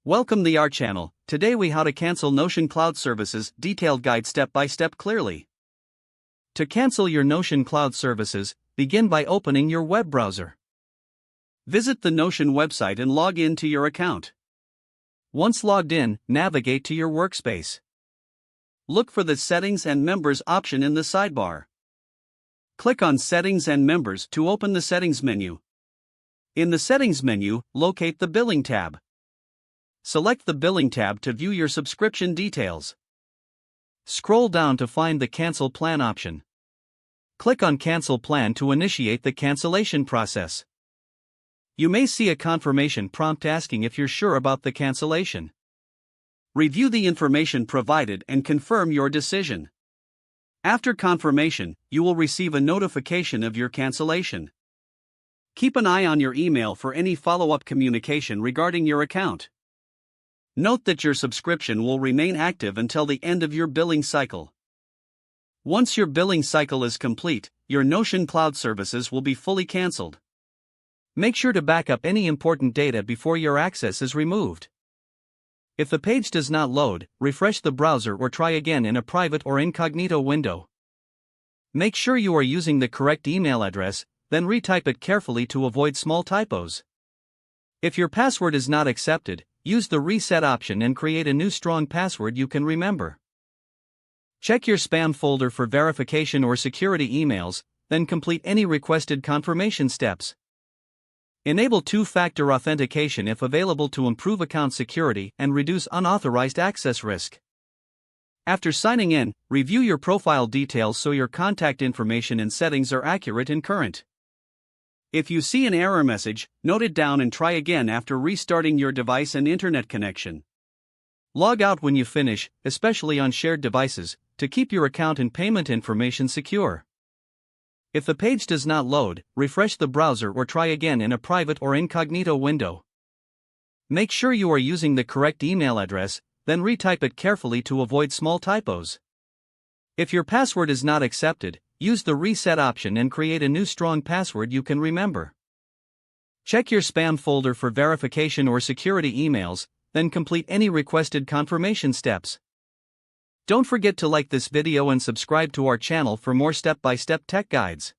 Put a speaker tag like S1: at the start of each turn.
S1: Welcome to our channel. Today we how to cancel Notion Cloud Services detailed guide step by step clearly. To cancel your Notion Cloud Services, begin by opening your web browser. Visit the Notion website and log in to your account. Once logged in, navigate to your workspace. Look for the Settings and Members option in the sidebar. Click on Settings and Members to open the Settings menu. In the Settings menu, locate the Billing tab. Select the Billing tab to view your subscription details. Scroll down to find the Cancel Plan option. Click on Cancel Plan to initiate the cancellation process. You may see a confirmation prompt asking if you're sure about the cancellation. Review the information provided and confirm your decision. After confirmation, you will receive a notification of your cancellation. Keep an eye on your email for any follow-up communication regarding your account. Note that your subscription will remain active until the end of your billing cycle. Once your billing cycle is complete, your Notion Cloud Services will be fully canceled. Make sure to back up any important data before your access is removed. If the page does not load, refresh the browser or try again in a private or incognito window. Make sure you are using the correct email address, then retype it carefully to avoid small typos. If your password is not accepted, use the reset option and create a new strong password you can remember. Check your spam folder for verification or security emails, then complete any requested confirmation steps. Enable two-factor authentication if available to improve account security and reduce unauthorized access risk. After signing in, review your profile details so your contact information and settings are accurate and current. If you see an error message, note it down and try again after restarting your device and internet connection. Log out when you finish, especially on shared devices, to keep your account and payment information secure. If the page does not load, refresh the browser or try again in a private or incognito window. Make sure you are using the correct email address, then retype it carefully to avoid small typos. If your password is not accepted, use the reset option and create a new strong password you can remember. Check your spam folder for verification or security emails, then complete any requested confirmation steps. Don't forget to like this video and subscribe to our channel for more step-by-step tech guides.